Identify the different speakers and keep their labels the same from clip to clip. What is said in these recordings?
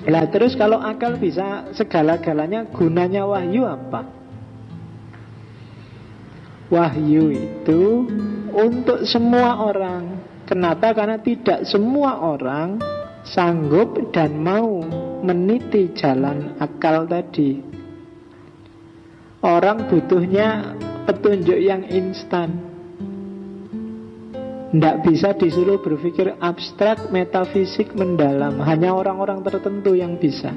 Speaker 1: Lah terus kalau akal bisa segala-galanya, gunanya wahyu apa? Wahyu itu untuk semua orang. Kenapa? Karena tidak semua orang sanggup dan mau meniti jalan akal tadi. Orang butuhnya petunjuk yang instan. Tidak bisa disuruh berpikir abstrak, metafisik, mendalam. Hanya orang-orang tertentu yang bisa.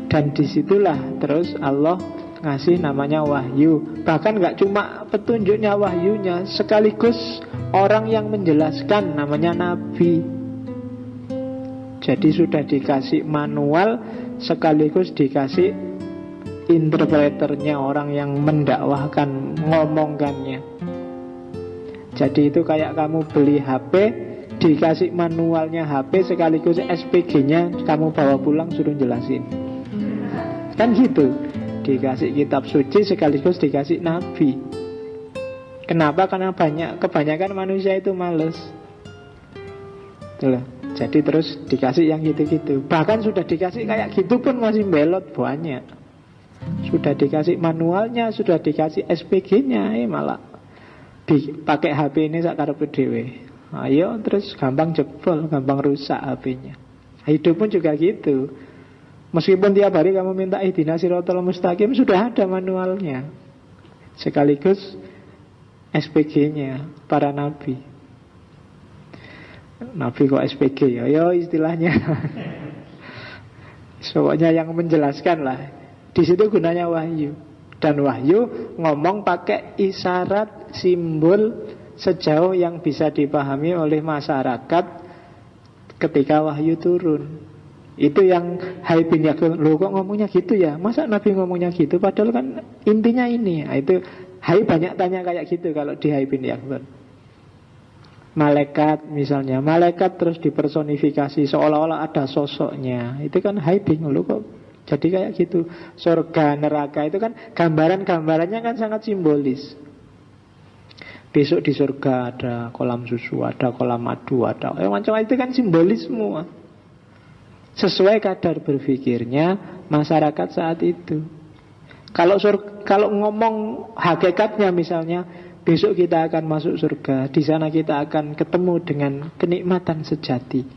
Speaker 1: Dan disitulah terus Allah ngasih namanya wahyu. Bahkan gak cuma petunjuknya, wahyunya, sekaligus orang yang menjelaskan, namanya nabi. Jadi sudah dikasih manual, sekaligus dikasih interpreternya, orang yang mendakwahkan, ngomongkannya. Jadi itu kayak kamu beli HP, dikasih manualnya HP sekaligus SPG-nya, kamu bawa pulang suruh jelasin. Kan gitu. Dikasih kitab suci sekaligus dikasih nabi. Kenapa? Karena kebanyakan manusia itu males. Itulah. Jadi terus dikasih yang gitu-gitu. Bahkan sudah dikasih kayak gitu pun masih belot banyak. Sudah dikasih manualnya, sudah dikasih SPG-nya, malah pakai HP ini sakarepe dhewe. Ayo terus gampang jebol, gampang rusak HP-nya. Hidup pun juga gitu. Meskipun tiap hari kamu minta ihdinas siratal mustaqim, sudah ada manualnya. Sekaligus SPG-nya para nabi. Nabi kok SPG ya? Yo istilahnya. Pokoknya yang menjelaskan lah. Di situ gunanya wahyu. Dan wahyu ngomong pakai isyarat, simbol, sejauh yang bisa dipahami oleh masyarakat ketika wahyu turun. Itu yang Hai bin Yakun. Loh kok ngomongnya gitu ya? Masa Nabi ngomongnya gitu? Padahal kan intinya ini. Nah, itu Hai banyak tanya kayak gitu kalau di Hai bin Yakun. Malaikat misalnya, malaikat terus dipersonifikasi seolah-olah ada sosoknya. Itu kan Hai bingung, loh kok jadi kayak gitu. Surga, neraka itu kan gambaran-gambarannya kan sangat simbolis. Besok di surga ada kolam susu, ada kolam madu, ada macam-macam. Itu kan simbolis semua. Sesuai kadar berpikirnya masyarakat saat itu. Kalau ngomong hakikatnya misalnya, besok kita akan masuk surga. Di sana kita akan ketemu dengan kenikmatan sejati,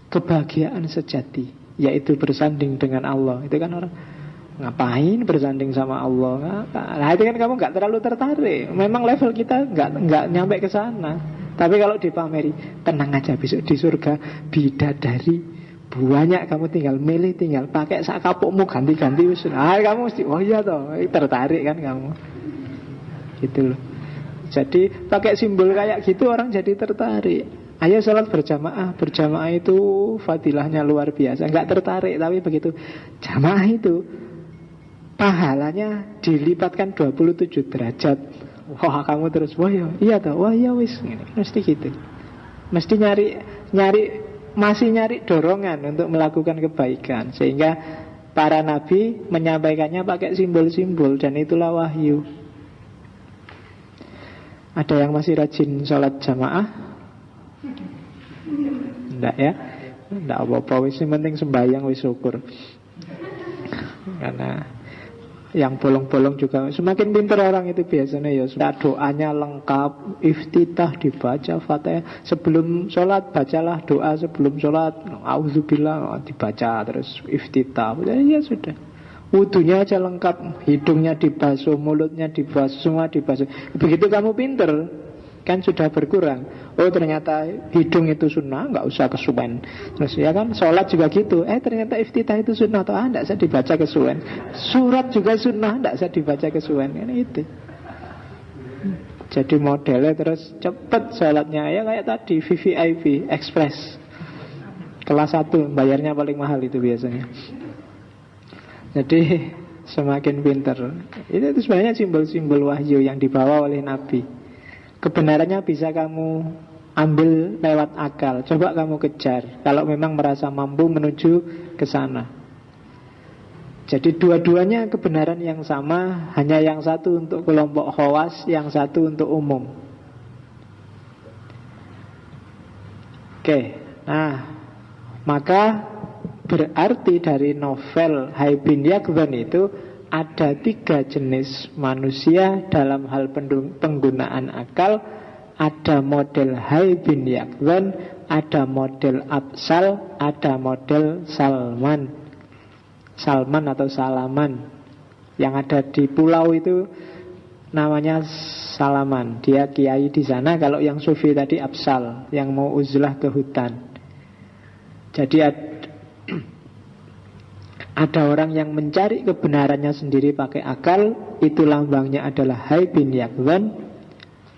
Speaker 1: kebahagiaan sejati, yaitu bersanding dengan Allah. Itu kan orang ngapain bersanding sama Allah? Nah itu kan kamu gak terlalu tertarik. Memang level kita gak nyampe ke sana. Tapi kalau dipameri, tenang aja besok di surga bidadari banyak, kamu tinggal milih, tinggal pakai sak kapukmu ganti-ganti. Nah kamu mesti, oh iya toh, tertarik kan kamu. Gitu loh. Jadi pakai simbol kayak gitu orang jadi tertarik. Ayo sholat berjamaah. Berjamaah itu fadilahnya luar biasa. Enggak tertarik, tapi begitu jamaah itu pahalanya dilipatkan 27 derajat. Wah kamu terus, wah iya toh, wah iya wis. Mesti gitu. Mesti masih nyari dorongan untuk melakukan kebaikan. Sehingga para nabi menyampaikannya pakai simbol-simbol. Dan itulah wahyu. Ada yang masih rajin sholat jamaah? Enggak ya? Enggak apa-apa, wis penting sembahyang wis syukur. Karena yang bolong-bolong juga semakin pintar orang itu biasanya ya. Doanya lengkap, iftitah dibaca, Fatihah. Sebelum sholat bacalah doa sebelum sholat. Auzubillah dibaca terus iftitah. Ya sudah. Wudunya aja lengkap, hidungnya dibasuh, mulutnya dibasuh, semua dibasuh. Begitu kamu pinter, kan sudah berkurang. Oh ternyata hidung itu sunnah, nggak usah kesuwen. Terus ya kan, sholat juga gitu. Ternyata iftitah itu sunnah, atau nggak usah dibaca kesuwen. Surat juga sunnah, nggak usah dibaca kesuwen. Kan itu. Jadi modelnya terus cepet sholatnya ya kayak tadi VVIP, Express. Kelas 1, bayarnya paling mahal itu biasanya. Jadi semakin pintar. Itu sebenarnya simbol-simbol wahyu yang dibawa oleh Nabi. Kebenarannya bisa kamu ambil lewat akal. Coba kamu kejar kalau memang merasa mampu menuju ke sana. Jadi dua-duanya kebenaran yang sama, hanya yang satu untuk kelompok khawas, yang satu untuk umum. Oke. Nah, maka Berarti dari novel Hai bin Yaqdhan itu ada 3 jenis manusia dalam hal penggunaan akal. Ada model Hai bin Yaqdhan, ada model Absal, ada model Salman. Salman atau Salaman. Yang ada di pulau itu namanya Salaman. Dia kiai di sana. Kalau yang sufi tadi Absal, yang mau uzlah ke hutan. Jadi ada orang yang mencari kebenarannya sendiri pakai akal, itu lambangnya adalah Hai bin Yaqdhan.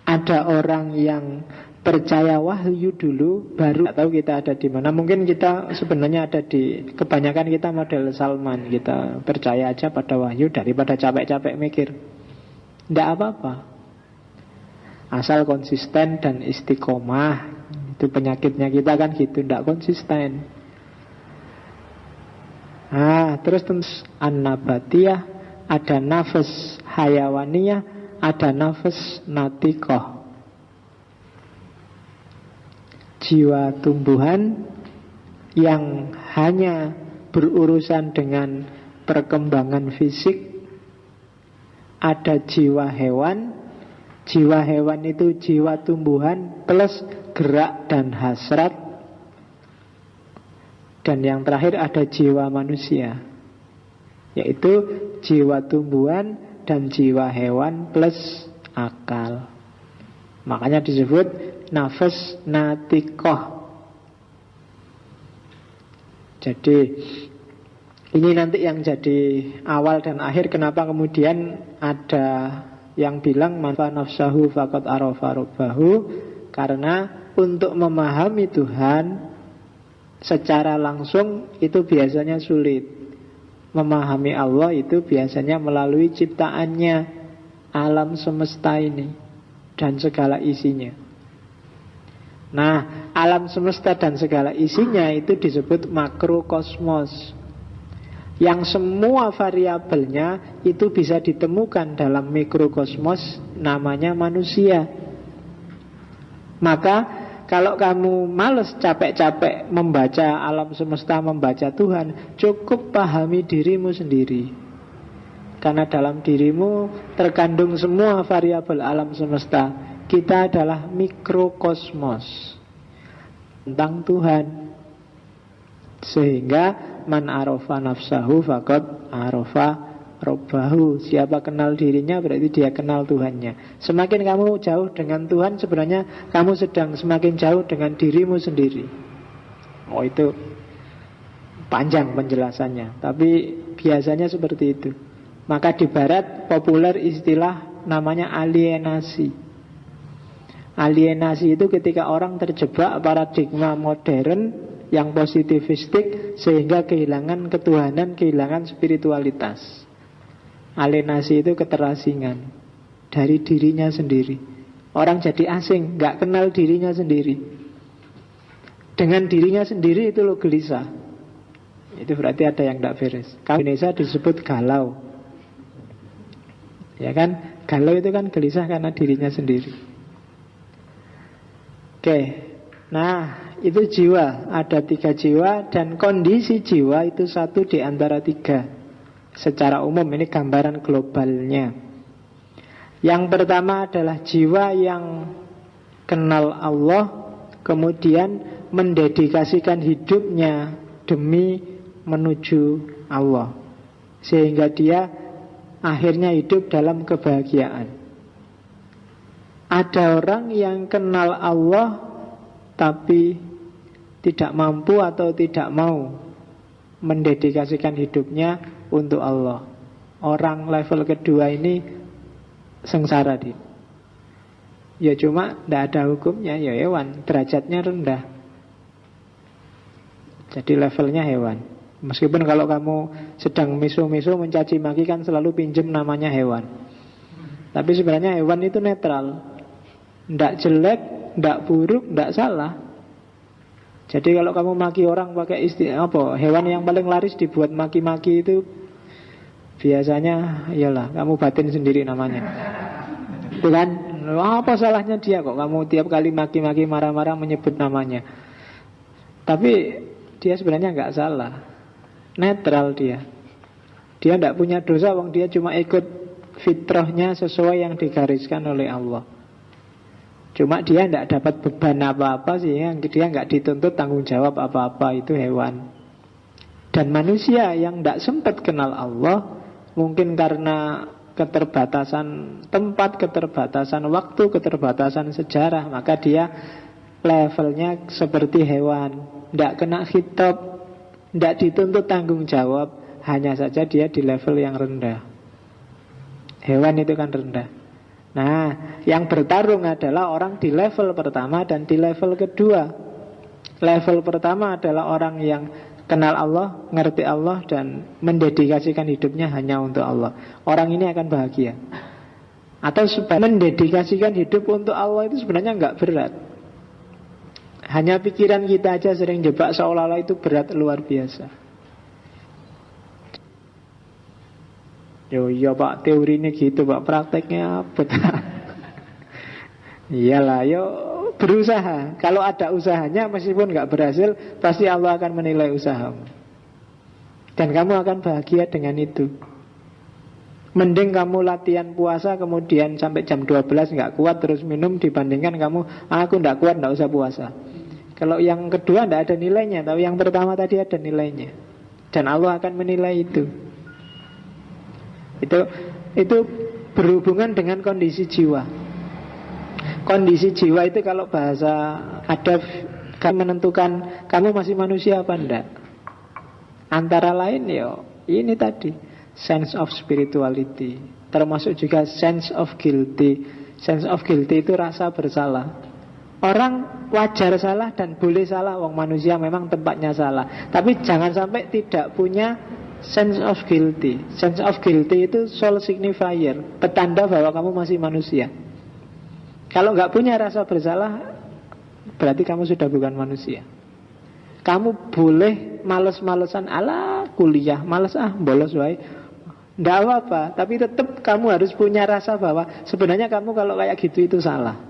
Speaker 1: Ada orang yang percaya wahyu dulu, baru tahu kita ada di mana. Mungkin kita sebenarnya ada di, kebanyakan kita model Salman, kita percaya aja pada wahyu daripada capek-capek mikir. Tidak apa-apa, asal konsisten dan istiqomah. Itu penyakitnya kita kan gitu, tidak konsisten. Terus an-nabatiyah, ada nafas hayawaniyah, ada nafas natikoh, jiwa tumbuhan yang hanya berurusan dengan perkembangan fisik. Ada jiwa hewan. Jiwa hewan itu jiwa tumbuhan plus gerak dan hasrat. Dan yang terakhir ada jiwa manusia, yaitu jiwa tumbuhan dan jiwa hewan plus akal. Makanya disebut nafas natikoh. Jadi ini nanti yang jadi awal dan akhir kenapa kemudian ada yang bilang manfa nafsahu faqad arafa rabbahu. Karena untuk memahami Tuhan secara langsung itu biasanya sulit. Memahami Allah itu biasanya melalui ciptaannya, alam semesta ini dan segala isinya. Nah, alam semesta dan segala isinya itu disebut makrokosmos, yang semua variabelnya itu bisa ditemukan dalam mikrokosmos, namanya manusia. Maka kalau kamu males capek-capek membaca alam semesta, membaca Tuhan, cukup pahami dirimu sendiri. Karena dalam dirimu terkandung semua variabel alam semesta. Kita adalah mikrokosmos tentang Tuhan. Sehingga man arofa nafsahu faqad arofa Robbahu. Siapa kenal dirinya berarti dia kenal Tuhannya. Semakin kamu jauh dengan Tuhan, sebenarnya kamu sedang semakin jauh dengan dirimu sendiri. Oh, itu panjang penjelasannya, tapi biasanya seperti itu. Maka di barat populer istilah namanya alienasi. Alienasi itu ketika orang terjebak paradigma modern yang positivistik sehingga kehilangan ketuhanan, kehilangan spiritualitas. Alienasi itu keterasingan dari dirinya sendiri. Orang jadi asing, gak kenal dirinya sendiri. Dengan dirinya sendiri itu lo gelisah. Itu berarti ada yang gak beres. Kalau Indonesia disebut galau, ya kan? Galau itu kan gelisah karena dirinya sendiri. Oke. Nah, itu jiwa. Ada 3 jiwa. Dan kondisi jiwa itu 1 di antara 3. Secara umum ini gambaran globalnya. Yang pertama adalah jiwa yang kenal Allah, kemudian mendedikasikan hidupnya demi menuju Allah, sehingga dia akhirnya hidup dalam kebahagiaan. Ada orang yang kenal Allah tapi tidak mampu atau tidak mau mendedikasikan hidupnya untuk Allah. Orang level kedua ini sengsara dia. Ya cuma tidak ada hukumnya, ya hewan, derajatnya rendah. Jadi levelnya hewan. Meskipun kalau kamu sedang miso-miso mencaci maki kan selalu pinjem namanya hewan. Tapi sebenarnya hewan itu netral. Tidak jelek, tidak buruk, tidak salah. Jadi kalau kamu maki orang pakai hewan yang paling laris dibuat maki-maki itu biasanya iyalah kamu batin sendiri namanya. Itu kan, apa salahnya dia kok kamu tiap kali maki-maki marah-marah menyebut namanya. Tapi dia sebenarnya nggak salah. Netral dia. Dia tidak punya dosa, wong dia cuma ikut fitrahnya sesuai yang digariskan oleh Allah. Cuma dia tidak dapat beban apa-apa, sehingga dia nggak dituntut tanggung jawab apa-apa. Itu hewan. Dan manusia yang tidak sempat kenal Allah, mungkin karena keterbatasan tempat, keterbatasan waktu, keterbatasan sejarah, maka dia levelnya seperti hewan, tidak kena khitab, tidak dituntut tanggung jawab. Hanya saja dia di level yang rendah. Hewan itu kan rendah. Nah, yang bertarung adalah orang di level pertama dan di level kedua. Level pertama adalah orang yang kenal Allah, ngerti Allah, dan mendedikasikan hidupnya hanya untuk Allah. Orang ini akan bahagia. Atau mendedikasikan hidup untuk Allah itu sebenarnya nggak berat. Hanya pikiran kita aja sering jebak seolah-olah itu berat luar biasa. Yo, iya Pak, teorinya gitu Pak, prakteknya apa? Iyalah, yo berusaha. Kalau ada usahanya, meskipun nggak berhasil, pasti Allah akan menilai usahamu. Dan kamu akan bahagia dengan itu. Mending kamu latihan puasa, kemudian sampai jam 12 nggak kuat, terus minum, dibandingkan kamu, aku nggak kuat, nggak usah puasa. Kalau yang kedua nggak ada nilainya, tapi yang pertama tadi ada nilainya. Dan Allah akan menilai itu. Itu berhubungan dengan kondisi jiwa. Kondisi jiwa itu kalau bahasa adab kan menentukan kamu masih manusia apa enggak. Antara lain ya ini tadi, sense of spirituality, termasuk juga sense of guilty. Sense of guilty itu rasa bersalah. Orang wajar salah dan boleh salah, wong manusia memang tempatnya salah. Tapi jangan sampai tidak punya sense of guilty. Sense of guilty itu soul signifier, petanda bahwa kamu masih manusia. Kalau nggak punya rasa bersalah, berarti kamu sudah bukan manusia. Kamu boleh males-malesan, ala kuliah, males bolos wae, nggak apa-apa. Tapi tetap kamu harus punya rasa bahwa sebenarnya kamu kalau kayak gitu itu salah.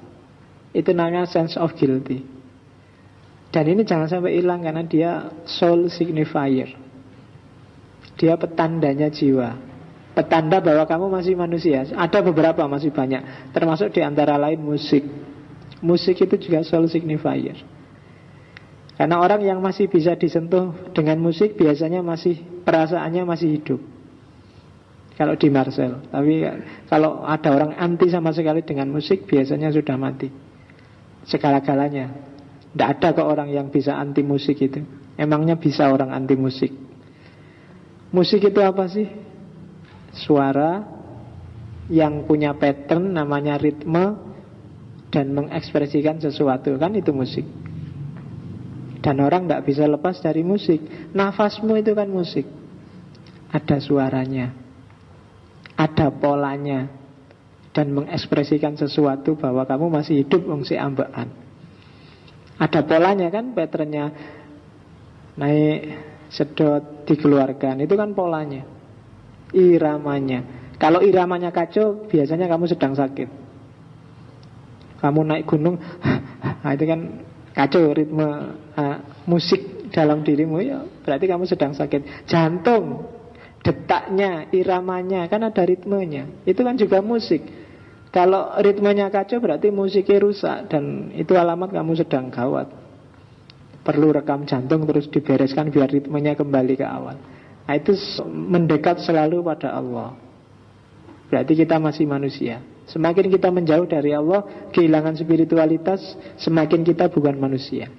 Speaker 1: Itu namanya sense of guilty. Dan ini jangan sampai hilang karena dia soul signifier. Dia petandanya jiwa, petanda bahwa kamu masih manusia. Ada beberapa, masih banyak, termasuk di antara lain musik. Musik itu juga soul signifier. Karena orang yang masih bisa disentuh dengan musik biasanya masih, perasaannya masih hidup. Kalau di Marcel. Tapi kalau ada orang anti sama sekali dengan musik, biasanya sudah mati segala-galanya. Tidak ada kok orang yang bisa anti musik itu. Emangnya bisa orang anti musik? Musik itu apa sih? Suara yang punya pattern, namanya ritme, dan mengekspresikan sesuatu. Kan itu musik. Dan orang tidak bisa lepas dari musik. Nafasmu itu kan musik. Ada suaranya, ada polanya, dan mengekspresikan sesuatu bahwa kamu masih hidup, si ambaan. Ada polanya kan, patternnya naik, sedot, dikeluarkan. Itu kan polanya, iramanya. Kalau iramanya kacau, biasanya kamu sedang sakit. Kamu naik gunung, nah itu kan kacau ritme musik dalam dirimu, ya berarti kamu sedang sakit. Jantung, detaknya, iramanya, kan ada ritmenya. Itu kan juga musik. Kalau ritmenya kacau, berarti musiknya rusak. Dan itu alamat kamu sedang gawat. Perlu rekam jantung terus dibereskan biar ritmenya kembali ke awal. Nah, itu mendekat selalu pada Allah. Berarti kita masih manusia. Semakin kita menjauh dari Allah, kehilangan spiritualitas, semakin kita bukan manusia.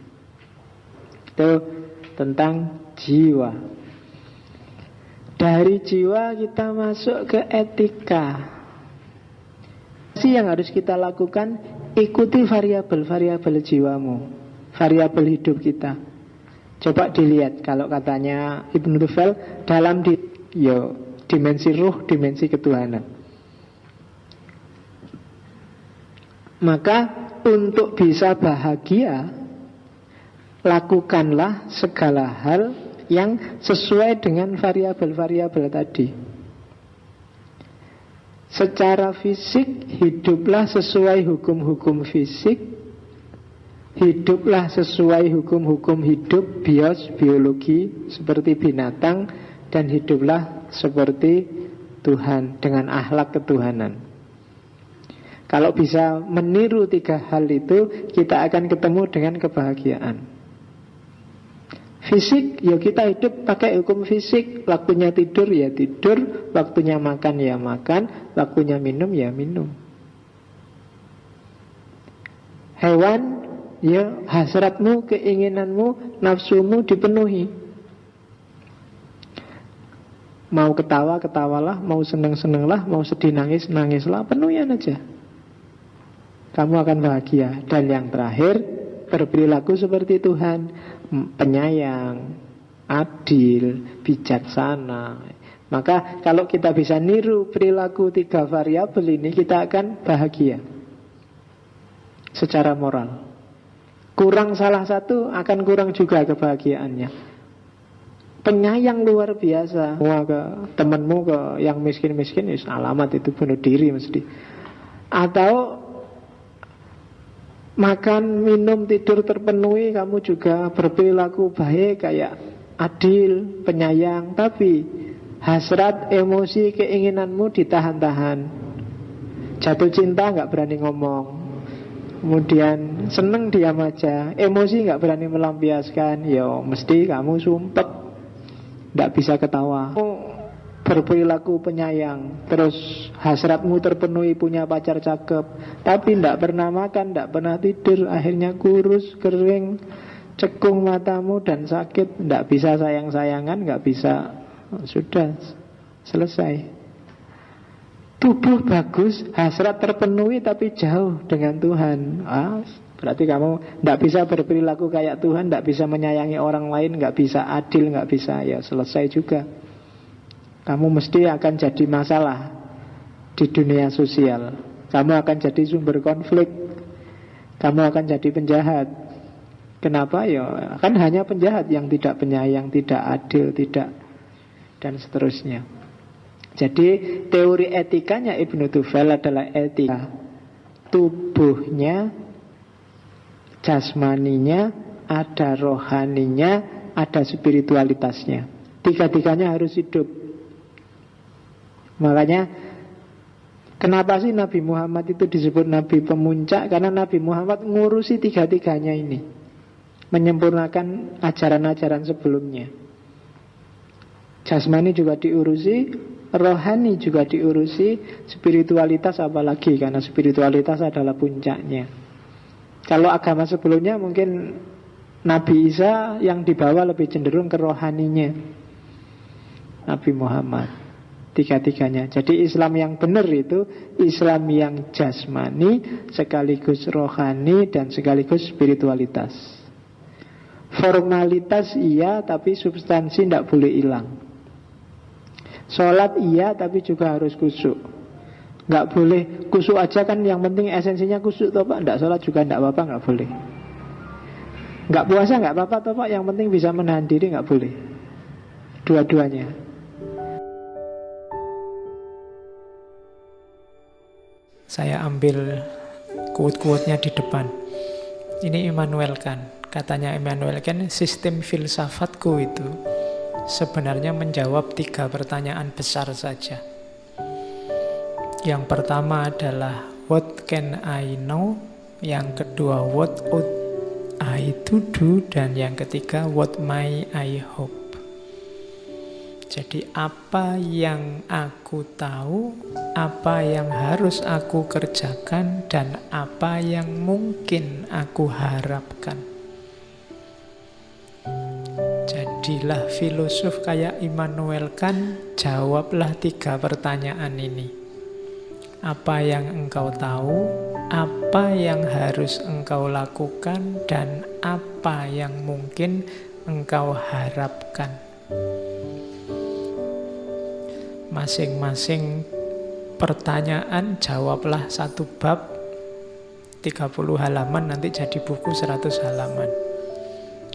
Speaker 1: Itu tentang jiwa. Dari jiwa kita masuk ke etika. Yang harus kita lakukan, ikuti variabel-variabel jiwamu, variabel hidup kita. Coba dilihat, kalau katanya Ibnu Tufel, dalam dimensi ruh, dimensi ketuhanan. Maka untuk bisa bahagia, lakukanlah segala hal yang sesuai dengan variabel-variabel tadi. Secara fisik, hiduplah sesuai hukum-hukum fisik. Hiduplah sesuai hukum-hukum hidup, biologi, seperti binatang, dan hiduplah seperti Tuhan, dengan akhlak ketuhanan. Kalau bisa meniru 3 hal itu, kita akan ketemu dengan kebahagiaan. Fisik, ya kita hidup pakai hukum fisik. Waktunya tidur, ya tidur. Waktunya makan, ya makan. Waktunya minum, ya minum. Hewan, ya hasratmu, keinginanmu, nafsumu dipenuhi. Mau ketawa, ketawalah. Mau seneng-senenglah. Mau sedih, nangis, nangislah. Penuhian aja, kamu akan bahagia. Dan yang terakhir, berperilaku seperti Tuhan, penyayang, adil, bijaksana. Maka kalau kita bisa niru perilaku 3 variabel ini, kita akan bahagia secara moral. Kurang salah satu, akan kurang juga kebahagiaannya. Penyayang luar biasa, wah, ke temanmu, ke yang miskin-miskin, alamat itu bunuh diri mesti. Atau makan, minum, tidur terpenuhi, kamu juga berperilaku baik, kayak adil, penyayang, tapi hasrat, emosi, keinginanmu ditahan-tahan. Jatuh cinta nggak berani ngomong, kemudian seneng diam aja, emosi nggak berani melampiaskan, ya mesti kamu sumpek, nggak bisa ketawa. Berperilaku penyayang, terus hasratmu terpenuhi, punya pacar cakep, tapi tidak pernah makan, tidak pernah tidur, akhirnya kurus, kering, cekung matamu dan sakit, tidak bisa sayang-sayangan, nggak bisa, sudah selesai. Tubuh bagus, hasrat terpenuhi, tapi jauh dengan Tuhan. Berarti kamu tidak bisa berperilaku kayak Tuhan, tidak bisa menyayangi orang lain, nggak bisa adil, nggak bisa, ya selesai juga. Kamu mesti akan jadi masalah di dunia sosial. Kamu akan jadi sumber konflik. Kamu akan jadi penjahat. Kenapa? Ya kan hanya penjahat yang tidak penyayang, tidak adil, tidak, dan seterusnya. Jadi teori etikanya Ibnu Tufel adalah etika tubuhnya, jasmaninya, ada rohaninya, ada spiritualitasnya. Tiga-tiganya harus hidup. Makanya kenapa sih Nabi Muhammad itu disebut Nabi pemuncak? Karena Nabi Muhammad ngurusi 3-tiganya ini, menyempurnakan ajaran-ajaran sebelumnya. Jasmani juga diurusi, rohani juga diurusi, spiritualitas apalagi, karena spiritualitas adalah puncaknya. Kalau agama sebelumnya mungkin Nabi Isa yang dibawa lebih cenderung ke rohaninya. Nabi Muhammad, tiga-tiganya. Jadi Islam yang benar itu Islam yang jasmani sekaligus rohani dan sekaligus spiritualitas. Formalitas iya, tapi substansi tidak boleh hilang. Sholat iya, tapi juga harus khusyuk. Nggak boleh khusyuk aja kan, yang penting esensinya khusyuk toh Pak. Nggak sholat juga nggak apa-apa, nggak boleh. Nggak puasa nggak apa-apa toh Pak, yang penting bisa menahan diri, nggak boleh. Dua-duanya.
Speaker 2: Saya ambil quote-quote-nya di depan. Ini Immanuel Kant. Katanya Immanuel Kant, sistem filsafatku itu sebenarnya menjawab 3 pertanyaan besar saja. Yang pertama adalah what can I know? Yang kedua what ought I to do? Dan yang ketiga what may I hope? Jadi apa yang aku tahu, apa yang harus aku kerjakan, dan apa yang mungkin aku harapkan. Jadilah filosof kayak Immanuel Kant, jawablah 3 pertanyaan ini. Apa yang engkau tahu, apa yang harus engkau lakukan, dan apa yang mungkin engkau harapkan. Masing-masing pertanyaan jawablah 1 bab, 30 halaman, nanti jadi buku 100 halaman.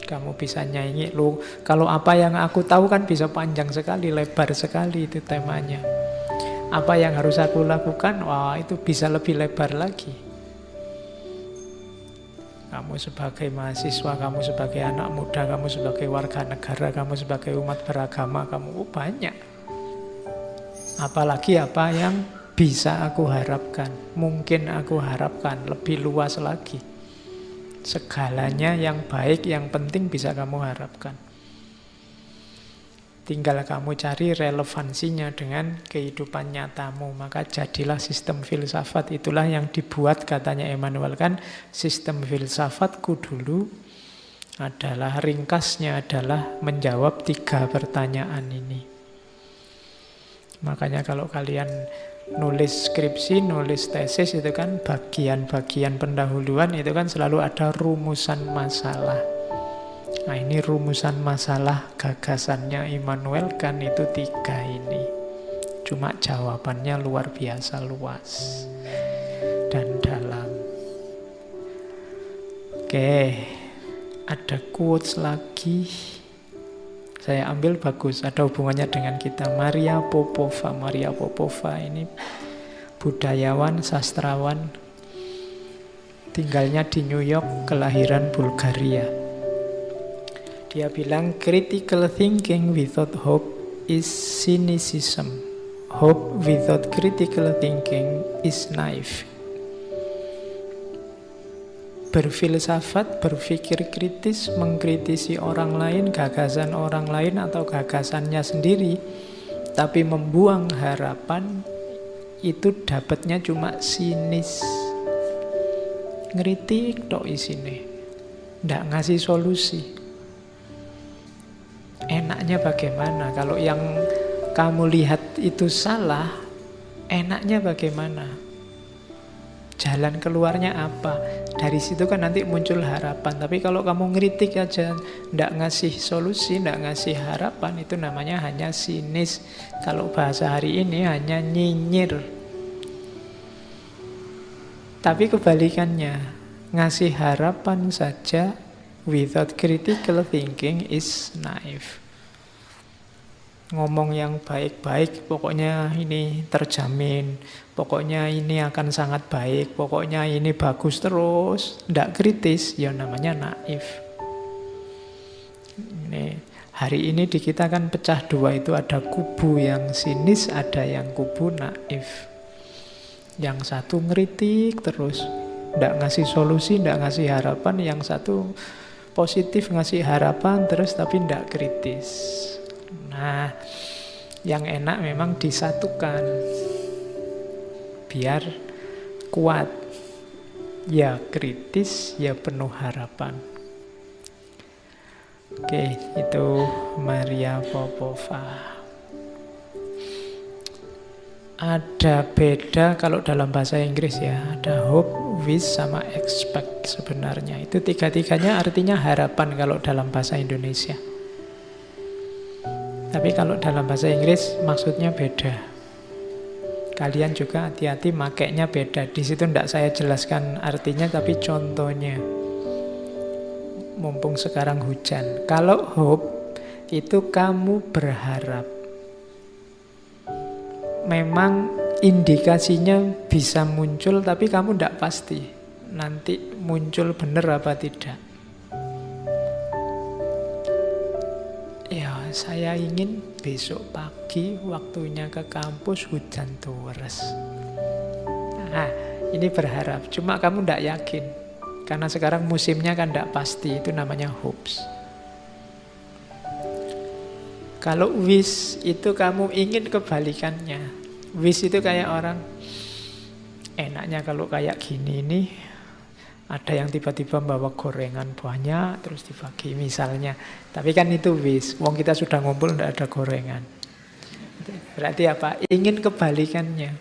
Speaker 2: Kamu bisa nyanyi, loh, kalau apa yang aku tahu kan bisa panjang sekali, lebar sekali itu temanya. Apa yang harus aku lakukan, wah itu bisa lebih lebar lagi. kamu sebagai mahasiswa, kamu sebagai anak muda, kamu sebagai warga negara, kamu sebagai umat beragama, kamu banyak. Apalagi apa yang bisa aku harapkan, mungkin aku harapkan lebih luas lagi. Segalanya yang baik, yang penting bisa kamu harapkan. Tinggal kamu cari relevansinya dengan kehidupan nyatamu. Maka jadilah sistem filsafat. Itulah yang dibuat, katanya Immanuel Kant, sistem filsafatku dulu adalah, ringkasnya adalah menjawab 3 pertanyaan ini. Makanya kalau kalian nulis skripsi, nulis tesis, itu kan bagian-bagian pendahuluan itu kan selalu ada rumusan masalah. Nah, ini rumusan masalah gagasannya Immanuel Kant itu 3 ini. Cuma jawabannya luar biasa luas dan dalam. Oke, ada quotes lagi. Saya ambil bagus, ada hubungannya dengan kita. Maria Popova. Maria Popova ini budayawan, sastrawan, tinggalnya di New York, kelahiran Bulgaria. Dia bilang, critical thinking without hope is cynicism. Hope without critical thinking is naive. Berfilsafat, berpikir kritis, mengkritisi orang lain, gagasan orang lain atau gagasannya sendiri, tapi membuang harapan, itu dapatnya cuma sinis. Ngeritik tok isine, ndak ngasih solusi. Enaknya bagaimana? Kalau yang kamu lihat itu salah, enaknya bagaimana? Jalan keluarnya apa? Dari situ kan nanti muncul harapan. Tapi kalau kamu ngeritik aja, ndak ngasih solusi, ndak ngasih harapan, itu namanya hanya sinis. Kalau bahasa hari ini hanya nyinyir. Tapi kebalikannya, ngasih harapan saja without critical thinking is naive. Ngomong yang baik-baik, pokoknya ini terjamin, pokoknya ini akan sangat baik, pokoknya ini bagus terus, ndak kritis, ya namanya naif. Ini, hari ini di kita kan pecah 2, itu ada kubu yang sinis, ada yang kubu naif. Yang satu ngeritik terus, ndak ngasih solusi, ndak ngasih harapan. Yang satu positif, ngasih harapan terus tapi ndak kritis. Nah, yang enak memang disatukan biar kuat. Ya kritis, ya penuh harapan. Oke, itu Maria Popova. Ada beda kalau dalam bahasa Inggris ya, ada hope, wish, sama expect sebenarnya. Itu 3-3-nya artinya harapan kalau dalam bahasa Indonesia. Tapi kalau dalam bahasa Inggris maksudnya beda. Kalian juga hati-hati makainya beda. Di situ tidak saya jelaskan artinya, tapi contohnya. Mumpung sekarang hujan. Kalau hope itu kamu berharap. Memang indikasinya bisa muncul, tapi kamu tidak pasti nanti muncul benar apa tidak. Ya, saya ingin besok pagi waktunya ke kampus hujan terus. Nah, ini berharap. Cuma kamu tidak yakin. Karena sekarang musimnya kan tidak pasti. Itu namanya hopes. Kalau wish itu kamu ingin kebalikannya. Wish itu kayak orang, enaknya kalau kayak gini nih, ada yang tiba-tiba bawa gorengan banyak terus dibagi misalnya. Tapi kan itu wish. Wong kita sudah ngumpul tidak ada gorengan. Berarti apa? Ingin kebalikannya.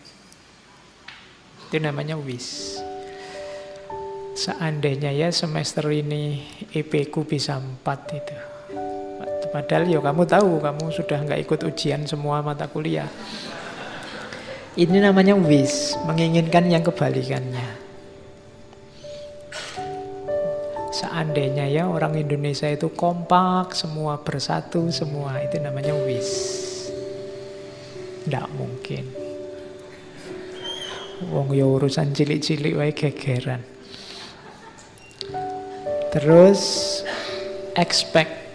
Speaker 2: Itu namanya wish. Seandainya ya semester ini EP ku bisa 4 itu. Padahal ya kamu tahu, kamu sudah nggak ikut ujian semua mata kuliah. Ini namanya wish, menginginkan yang kebalikannya. Seandainya ya orang Indonesia itu kompak, semua bersatu, semua itu namanya wish. Nggak mungkin. Wong ya urusan cilik-cilik wae gegeran. Terus expect.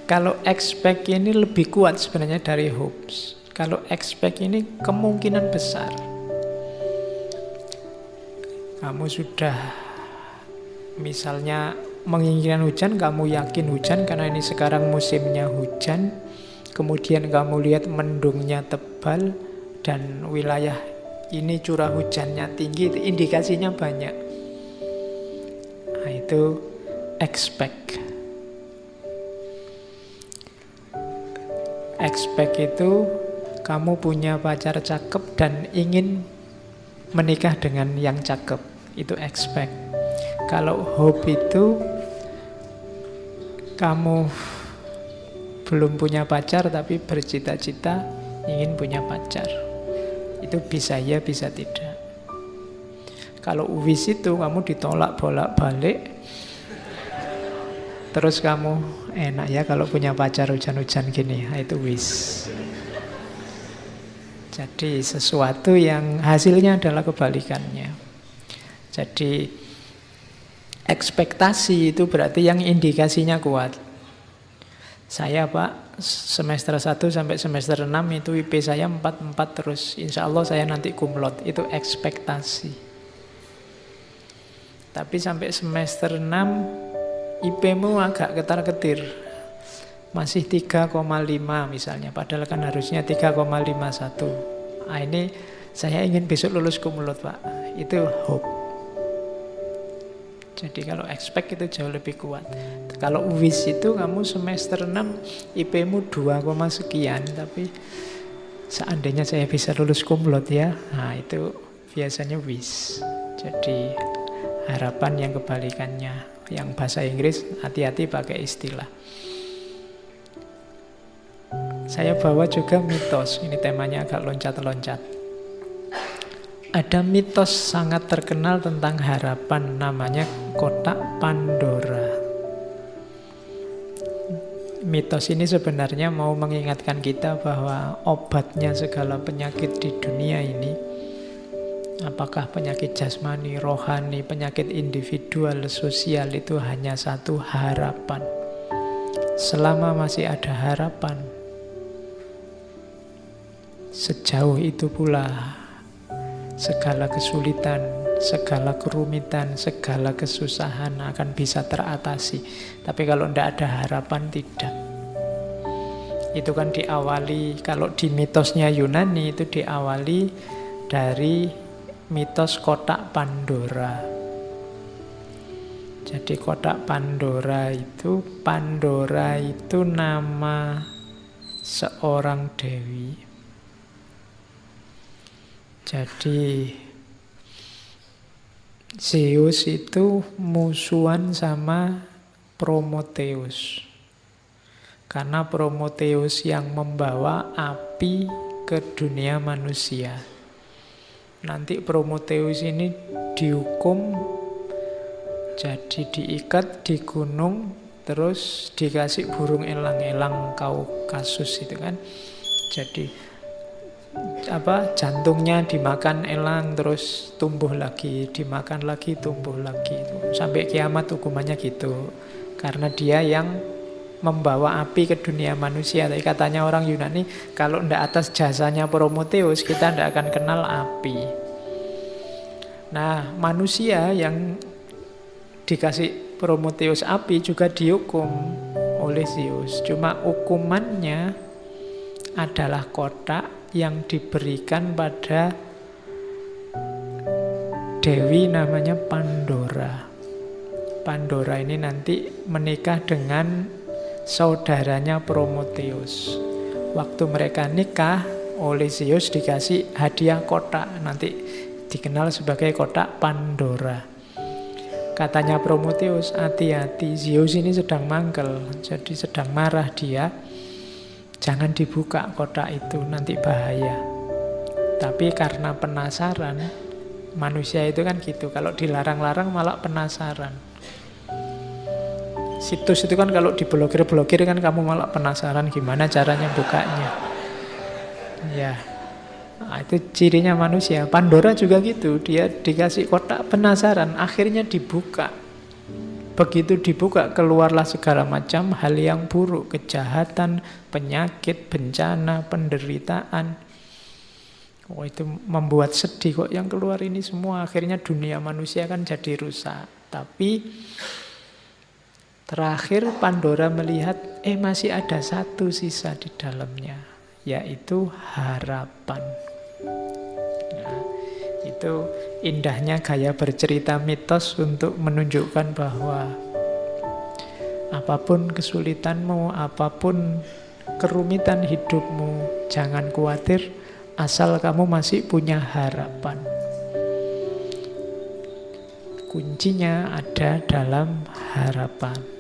Speaker 2: Kalau expect ini lebih kuat sebenarnya dari hopes. Kalau expect ini kemungkinan besar. Kamu sudah misalnya menginginkan hujan, kamu yakin hujan karena ini sekarang musimnya hujan. Kemudian kamu lihat mendungnya tebal dan wilayah ini curah hujannya tinggi, itu indikasinya banyak. Nah, itu expect. Expect itu kamu punya pacar cakep dan ingin menikah dengan yang cakep. Itu expect. Kalau hope itu kamu belum punya pacar tapi bercita-cita ingin punya pacar. Itu bisa ya, bisa tidak. Kalau wish itu kamu ditolak bolak-balik. Terus kamu enak ya kalau punya pacar hujan-hujan gini. Nah, itu wish. Jadi sesuatu yang hasilnya adalah kebalikannya. Jadi ekspektasi itu berarti yang indikasinya kuat. Saya Pak semester 1 sampai semester 6 itu IP saya 4 terus. Insya Allah saya nanti kumlot. Itu ekspektasi. Tapi sampai semester 6 IP-mu agak ketar-ketir. Masih 3,5 misalnya. Padahal kan harusnya 3,51. Nah, ini saya ingin besok lulus kumlot Pak. Itu hope. Jadi kalau expect itu jauh lebih kuat. Kalau wish itu kamu semester 6 IP-mu 2, sekian. Tapi seandainya saya bisa lulus kumlot ya. Nah itu biasanya wish. Jadi harapan yang kebalikannya. Yang bahasa Inggris hati-hati pakai istilah. Saya bawa juga mitos. Ini temanya agak loncat-loncat. Ada mitos sangat terkenal tentang harapan, namanya kotak Pandora. Mitos ini sebenarnya mau mengingatkan kita bahwa obatnya segala penyakit di dunia ini, apakah penyakit jasmani, rohani, penyakit individual, sosial, itu hanya satu, harapan. Selama masih ada harapan, sejauh itu pula segala kesulitan, segala kerumitan, segala kesusahan akan bisa teratasi. Tapi kalau tidak ada harapan, tidak. Itu kan diawali, kalau di mitosnya Yunani itu diawali dari mitos kotak Pandora. Jadi kotak Pandora itu nama seorang dewi. Jadi Zeus itu musuhan sama Prometheus. Karena Prometheus yang membawa api ke dunia manusia. Nanti Prometheus ini dihukum, jadi diikat di gunung, terus dikasih burung elang-elang Kaukasus itu kan. Jadi jantungnya dimakan elang terus tumbuh lagi, dimakan lagi tumbuh lagi, sampai kiamat hukumannya gitu. Karena dia yang membawa api ke dunia manusia. Tapi katanya orang Yunani, kalau tidak atas jasanya Prometheus, kita tidak akan kenal api. Nah, manusia yang dikasih Prometheus api juga dihukum oleh Zeus. Cuma hukumannya adalah kotak yang diberikan pada dewi namanya Pandora. Pandora ini nanti menikah dengan saudaranya Prometheus. Waktu mereka nikah, oleh Zeus dikasih hadiah kotak, nanti dikenal sebagai kotak Pandora. Katanya Prometheus, hati-hati, Zeus ini sedang mangkel, jadi sedang marah dia. Jangan dibuka kotak itu, nanti bahaya. Tapi karena penasaran, manusia itu kan gitu, kalau dilarang-larang malah penasaran. Situs itu kan kalau diblokir-blokir kan kamu malah penasaran gimana caranya bukanya. Ya, nah, itu cirinya manusia. Pandora juga gitu, dia dikasih kotak penasaran, akhirnya dibuka. begitu dibuka keluarlah segala macam hal yang buruk, kejahatan, penyakit, bencana, penderitaan. Oh, itu membuat sedih kok yang keluar ini semua. Akhirnya dunia manusia kan jadi rusak. Tapi terakhir Pandora melihat masih ada satu sisa di dalamnya, yaitu harapan. Nah, itu indahnya gaya bercerita mitos untuk menunjukkan bahwa apapun kesulitanmu, apapun kerumitan hidupmu, jangan khawatir asal kamu masih punya harapan. Kuncinya ada dalam harapan.